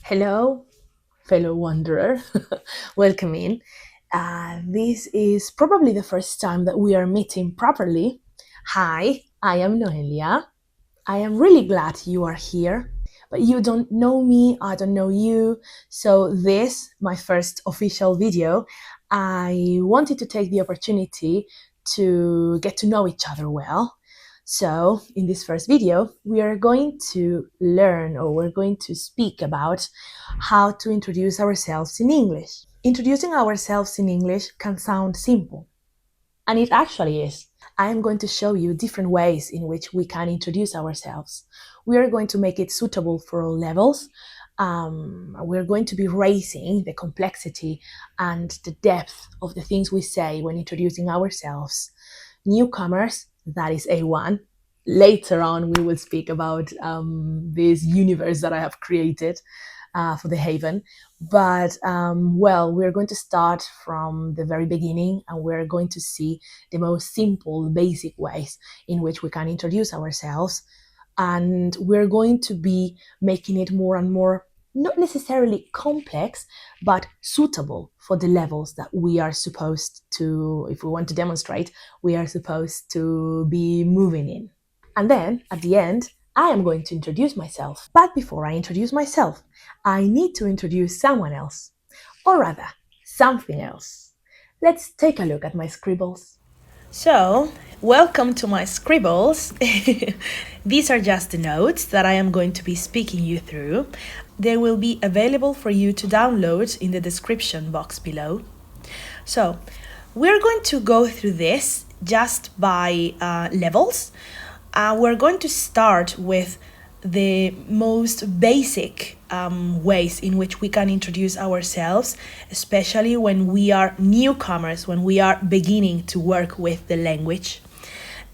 Hello, fellow wanderer. Welcome in. This is probably the first time that we are meeting properly. Hi, I am Noelia. I am really glad you are here, but you don't know me, I don't know you. So, this, my first official video, I wanted to take the opportunity to get to know each other well. So, in this first video, we are going to learn or we're going to speak about how to introduce ourselves in English. Introducing ourselves in English can sound simple, and it actually is. I am going to show you different ways in which we can introduce ourselves. We are going to make it suitable for all levels. We're going to be raising the complexity and the depth of the things we say when introducing ourselves. Newcomers, that is A1. Later on, we will speak about this universe that I have created for the Haven. But we're going to start from the very beginning and we're going to see the most simple, basic ways in which we can introduce ourselves. And we're going to be making it more and more, not necessarily complex, but suitable for the levels that we are supposed to, if we want to demonstrate, we are supposed to be moving in. And then at the end, I am going to introduce myself. But before I introduce myself, I need to introduce someone else, or rather, something else. Let's take a look at my scribbles. So, welcome to my scribbles. These are just the notes that I am going to be speaking you through. They will be available for you to download in the description box below. So, we're going to go through this just by levels. We're going to start with the most basic ways in which we can introduce ourselves, especially when we are newcomers, when we are beginning to work with the language.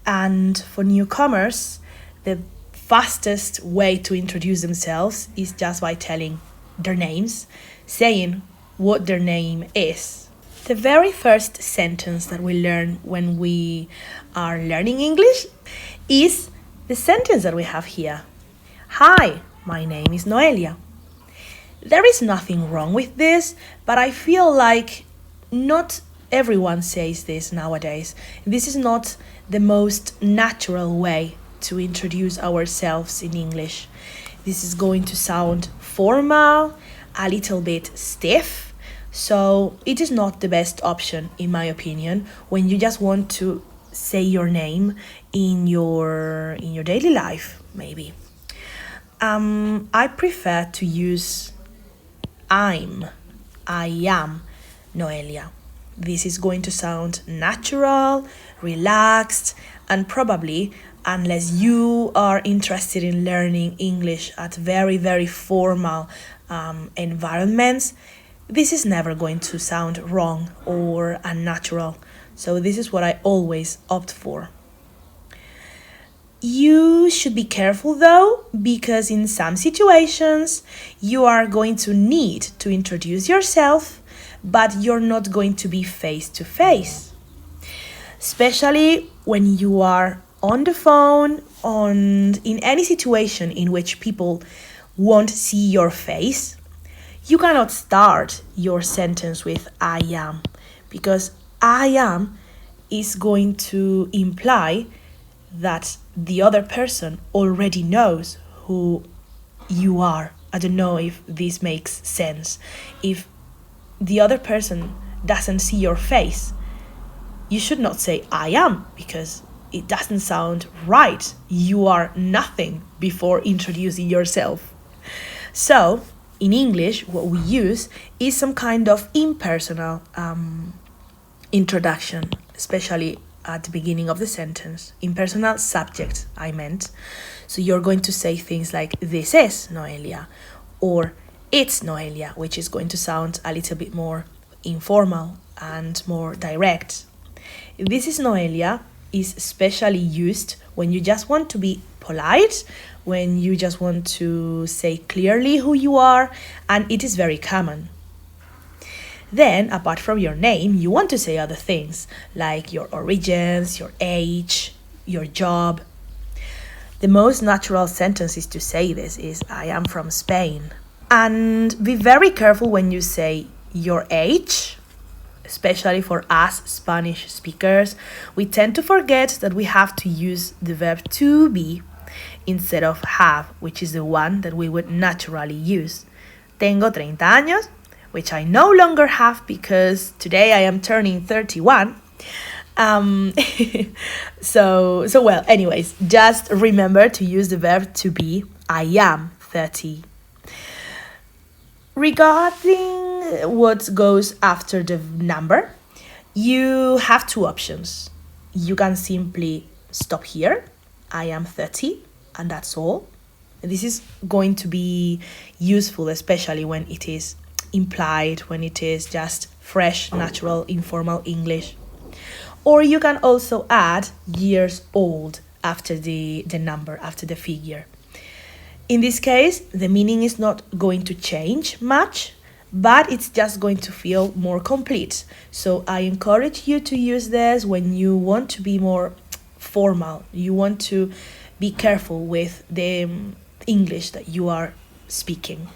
And for newcomers, the fastest way to introduce themselves is just by telling their names, saying what their name is. The very first sentence that we learn when we are learning English is the sentence that we have here. Hi, my name is Noelia. There is nothing wrong with this, but I feel like not everyone says this nowadays. This is not the most natural way to introduce ourselves in English. This is going to sound formal, a little bit stiff, so it is not the best option, in my opinion, when you just want to say your name in your daily life, maybe. I prefer to use I am Noelia. This is going to sound natural, relaxed, and probably, unless you are interested in learning English at very, very formal environments, this is never going to sound wrong or unnatural. So this is what I always opt for. You should be careful though, because in some situations you are going to need to introduce yourself, but you're not going to be face to face. Especially when you are on the phone, in any situation in which people won't see your face, you cannot start your sentence with I am, because I am is going to imply that the other person already knows who you are. I don't know if this makes sense. If the other person doesn't see your face, you should not say I am, because it doesn't sound right. You are nothing before introducing yourself. So, in English, what we use is some kind of impersonal introduction, especially at the beginning of the sentence. Impersonal subject, I meant. So you're going to say things like, this is Noelia, or it's Noelia, which is going to sound a little bit more informal and more direct. This is Noelia is especially used when you just want to be polite, when you just want to say clearly who you are, and it is very common. Then, apart from your name, you want to say other things, like your origins, your age, your job. The most natural sentence to say this is, I am from Spain. And be very careful when you say your age, especially for us Spanish speakers. We tend to forget that we have to use the verb to be instead of have, which is the one that we would naturally use. Tengo 30 años, which I no longer have because today I am turning 31. Um, so well, anyways, just remember to use the verb to be. I am 30. Regarding what goes after the number, you have two options. You can simply stop here. I am 30, and that's all. This is going to be useful, especially when it is implied, when it is just fresh, natural, informal English. Or you can also add years old after the number, after the figure. In this case, the meaning is not going to change much, but it's just going to feel more complete. So I encourage you to use this when you want to be more formal. You want to be careful with the English that you are speaking.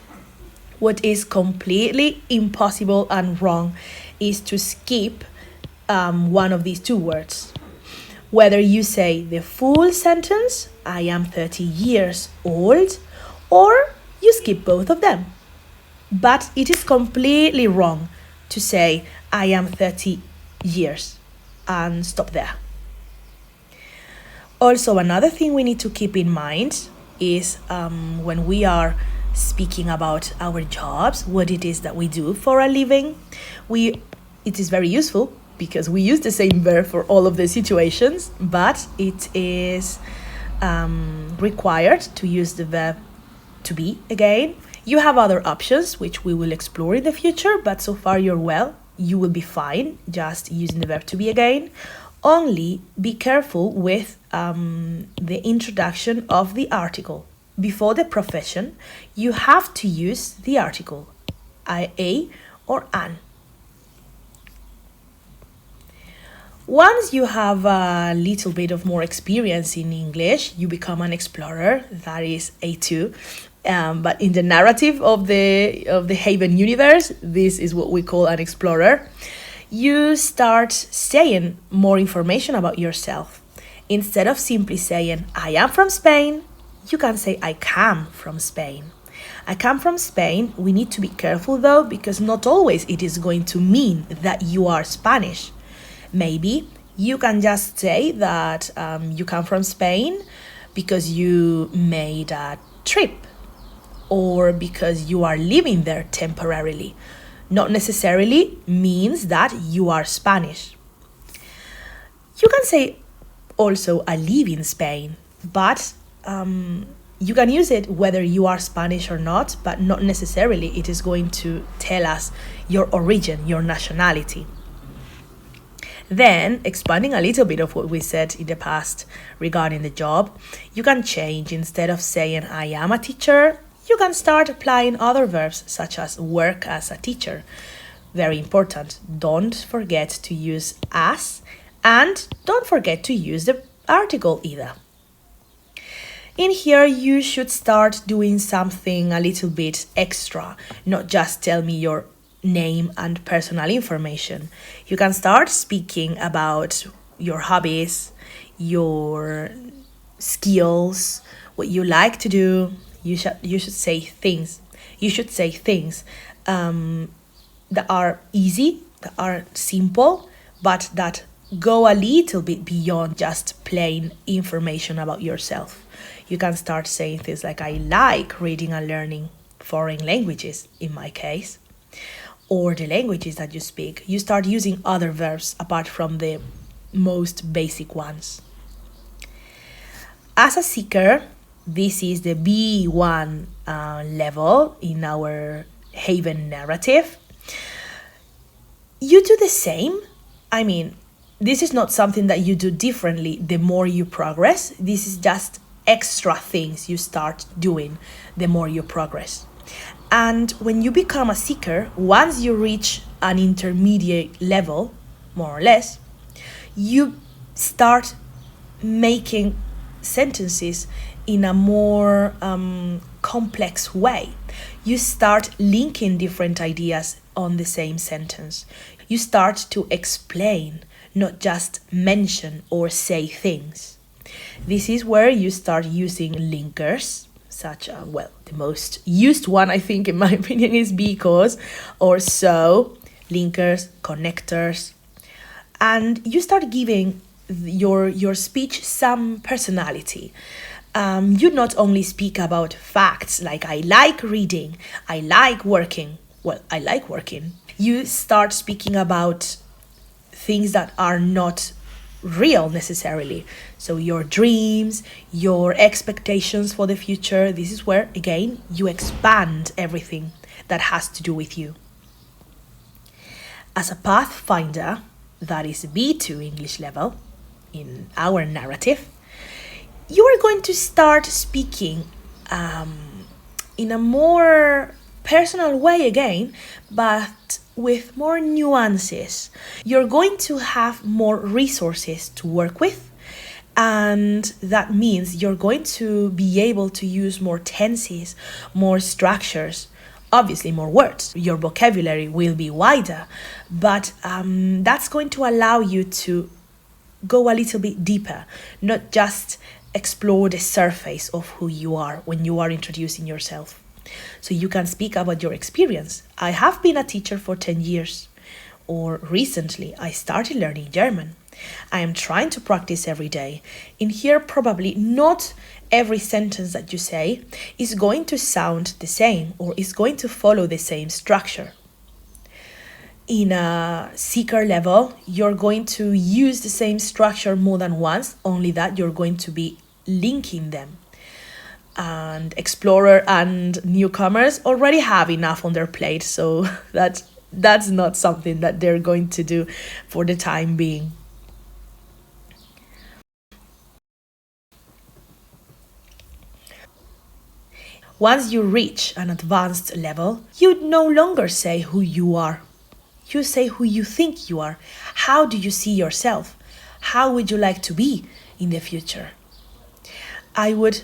What is completely impossible and wrong is to skip one of these two words. Whether you say the full sentence, I am 30 years old, or you skip both of them. But it is completely wrong to say I am 30 years and stop there. Also, another thing we need to keep in mind is when we are speaking about our jobs, what it is that we do for a living, it is very useful because we use the same verb for all of the situations, but it is required to use the verb to be again. You have other options which we will explore in the future, but so far you will be fine just using the verb to be again. Only be careful with the introduction of the article. Before the profession, you have to use the article, a or an. Once you have a little bit of more experience in English, you become an explorer, that is A2. But in the narrative of the Haven universe, this is what we call an explorer. You start saying more information about yourself. Instead of simply saying, I am from Spain, you can say, I come from Spain. I come from Spain. We need to be careful though, because not always it is going to mean that you are Spanish. Maybe you can just say that you come from Spain because you made a trip or because you are living there temporarily. Not necessarily means that you are Spanish. You can say also I live in Spain, but you can use it whether you are Spanish or not, but not necessarily it is going to tell us your origin, your nationality. Then, expanding a little bit of what we said in the past regarding the job, you can change. Instead of saying I am a teacher, you can start applying other verbs such as work as a teacher. Very important. Don't forget to use as, and don't forget to use the article either. In here, you should start doing something a little bit extra, not just tell me your name and personal information. You can start speaking about your hobbies, your skills, what you like to do. You should say things. You should say things that are easy, that are simple, but that go a little bit beyond just plain information about yourself. You can start saying things like I like reading and learning foreign languages, in my case, or the languages that you speak. You start using other verbs apart from the most basic ones. As a seeker, this is the B1 level in our Haven narrative. You do the same. I mean, this is not something that you do differently the more you progress. This is just extra things you start doing the more you progress. And when you become a seeker, once you reach an intermediate level, more or less, you start making sentences in a more complex way. You start linking different ideas on the same sentence. You start to explain, not just mention or say things. This is where you start using linkers, such as, well, the most used one, I think, in my opinion, is because or so, linkers, connectors, and you start giving your speech some personality. You not only speak about facts like I like reading, I like working. Well, I like working. You start speaking about things that are not real necessarily. So your dreams, your expectations for the future, this is where, again, you expand everything that has to do with you. As a pathfinder, that is B2 English level, in our narrative, you are going to start speaking in a more personal way again, but with more nuances. You're going to have more resources to work with, and that means you're going to be able to use more tenses, more structures, obviously more words. Your vocabulary will be wider, but that's going to allow you to go a little bit deeper, not just explore the surface of who you are when you are introducing yourself. So you can speak about your experience. I have been a teacher for 10 years, or recently I started learning German. I am trying to practice every day. In here, probably not every sentence that you say is going to sound the same or is going to follow the same structure. In a seeker level, you're going to use the same structure more than once, only that you're going to be linking them. And explorer and newcomers already have enough on their plate, so that's not something that they're going to do for the time being. Once you reach an advanced level, you no longer say who you are. You say who you think you are. How do you see yourself? How would you like to be in the future? I would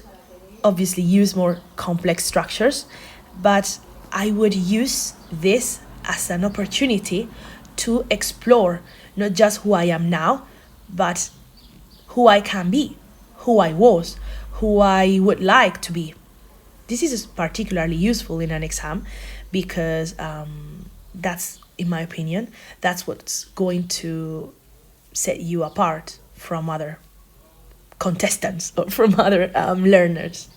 obviously use more complex structures, but I would use this as an opportunity to explore not just who I am now, but who I can be, who I was, who I would like to be. This is particularly useful in an exam because that's, in my opinion, that's what's going to set you apart from other contestants or from other learners.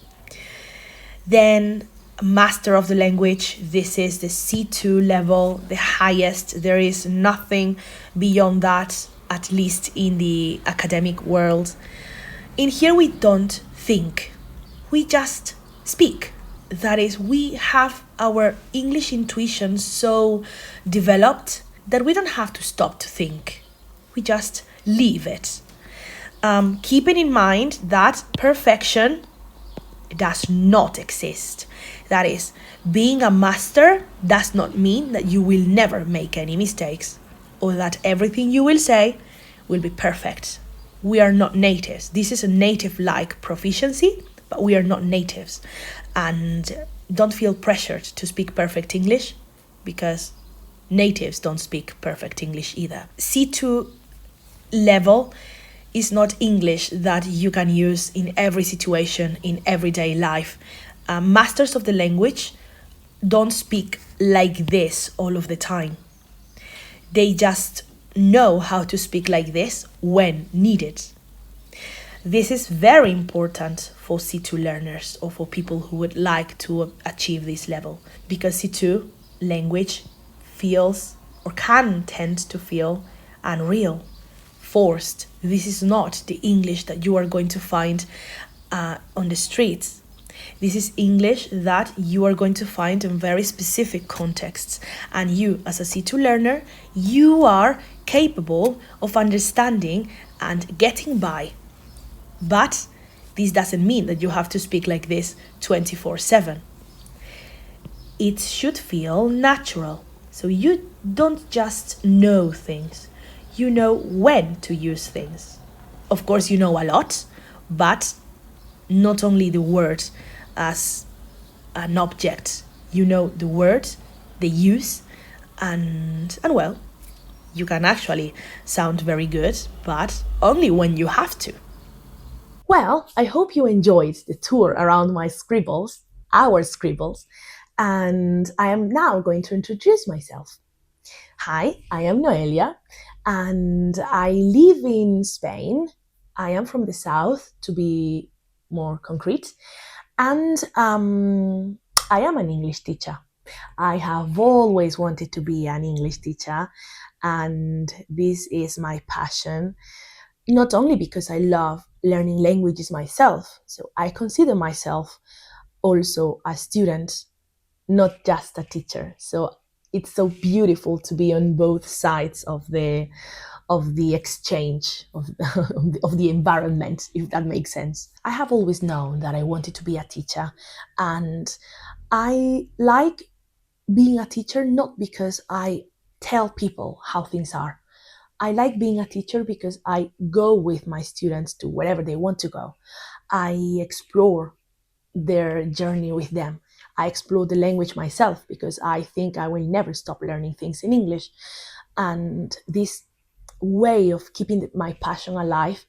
Then, master of the language, this is the C2 level, the highest. There is nothing beyond that, at least in the academic world. In here, we don't think, we just speak. That is, we have our English intuition so developed that we don't have to stop to think. We just leave it. Keeping in mind that perfection does not exist. That is, being a master does not mean that you will never make any mistakes or that everything you will say will be perfect. We are not natives. This is a native-like proficiency, but we are not natives. And don't feel pressured to speak perfect English because natives don't speak perfect English either. C2 level is not English that you can use in every situation, in everyday life. Masters of the language don't speak like this all of the time. They just know how to speak like this when needed. This is very important for C2 learners or for people who would like to achieve this level, because C2 language feels or can tend to feel unreal, forced. This is not the English that you are going to find on the streets. This is English that you are going to find in very specific contexts. And you, as a C2 learner, you are capable of understanding and getting by. But this doesn't mean that you have to speak like this 24/7. It should feel natural. So you don't just know things. You know when to use things. Of course, you know a lot, but not only the words as an object. You know the words, the use, and well, you can actually sound very good, but only when you have to. Well, I hope you enjoyed the tour around my scribbles, our scribbles, and I am now going to introduce myself. Hi, I am Noelia, and I live in Spain. I am from the south, to be more concrete, and I am an English teacher. I have always wanted to be an English teacher, and this is my passion, not only because I love learning languages myself, so I consider myself also a student, not just a teacher. So it's so beautiful to be on both sides of the exchange of the environment, if that makes sense. I have always known that I wanted to be a teacher, and I like being a teacher not because I tell people how things are. I like being a teacher because I go with my students to wherever they want to go. I explore their journey with them. I explore the language myself because I think I will never stop learning things in English. And this way of keeping my passion alive,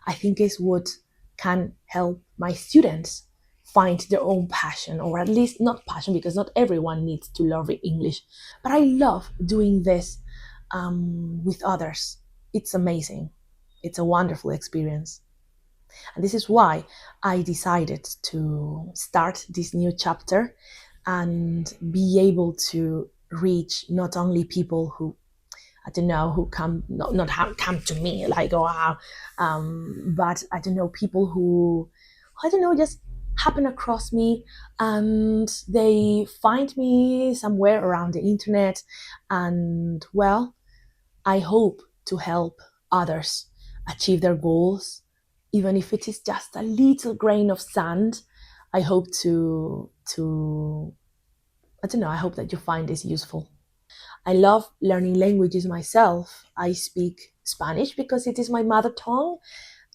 I think, is what can help my students find their own passion, or at least not passion, because not everyone needs to learn English. But I love doing this with others. It's amazing. It's a wonderful experience. And this is why I decided to start this new chapter and be able to reach not only people who, I don't know, who come not come to me like, oh wow, but I don't know, people who, I don't know, just happen across me and they find me somewhere around the internet, and well, I hope to help others achieve their goals, even if it is just a little grain of sand. I hope to I don't know, I hope that you find this useful. I love learning languages myself. I speak Spanish because it is my mother tongue,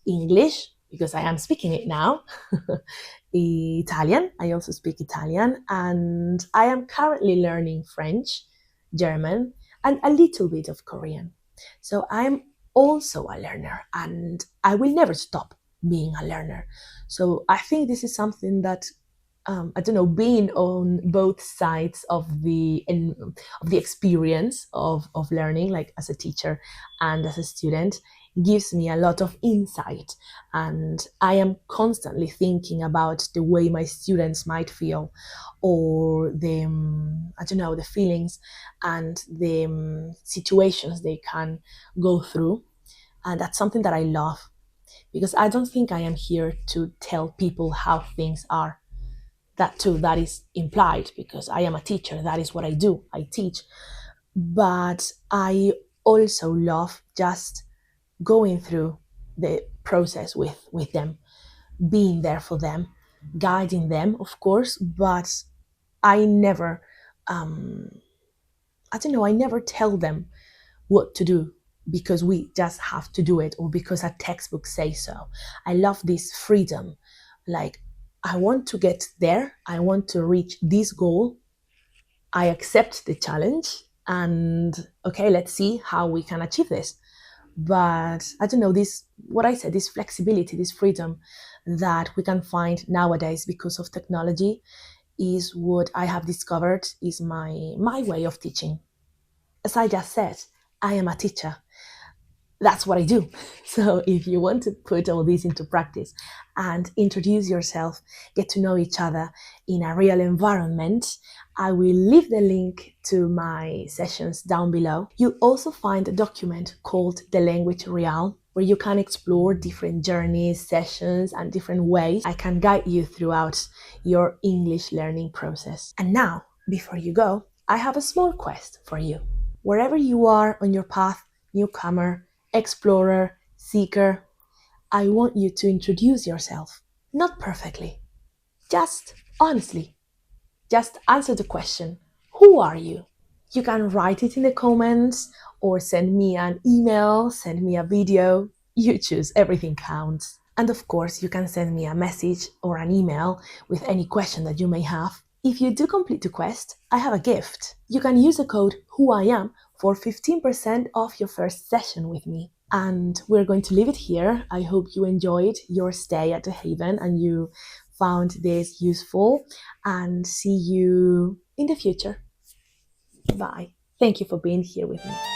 English because I am speaking it now, Italian, I also speak Italian, and I am currently learning French, German, and a little bit of Korean. So I'm also a learner, and I will never stop being a learner. So I think this is something that, I don't know, being on both sides of the experience of learning, like as a teacher and as a student, gives me a lot of insight. And I am constantly thinking about the way my students might feel, or the I don't know, the feelings and the situations they can go through. And that's something that I love, because I don't think I am here to tell people how things are. That too, that is implied, because I am a teacher, that is what I do, I teach. But I also love just going through the process with them, being there for them, guiding them, of course. But I never, um, I don't know, I never tell them what to do because we just have to do it, or because a textbook says so. I love this freedom. Like, I want to get there, I want to reach this goal, I accept the challenge, and okay, let's see how we can achieve this. But I don't know, this, what I said, this flexibility, this freedom that we can find nowadays because of technology, is what I have discovered is my way of teaching. As I just said, I am a teacher, that's what I do. So if you want to put all this into practice and introduce yourself, get to know each other in a real environment, I will leave the link to my sessions down below. You'll also find a document called The Language Real, where you can explore different journeys, sessions, and different ways I can guide you throughout your English learning process. And now, before you go, I have a small quest for you. Wherever you are on your path, newcomer, explorer, seeker, I want you to introduce yourself. Not perfectly, just honestly. Just answer the question, who are you? You can write it in the comments or send me an email, send me a video. You choose, everything counts. And of course, you can send me a message or an email with any question that you may have. If you do complete the quest, I have a gift. You can use the code WHOIAM for 15% off your first session with me. And we're going to leave it here. I hope you enjoyed your stay at the Haven and you found this useful, and see you in the future. Bye. Thank you for being here with me.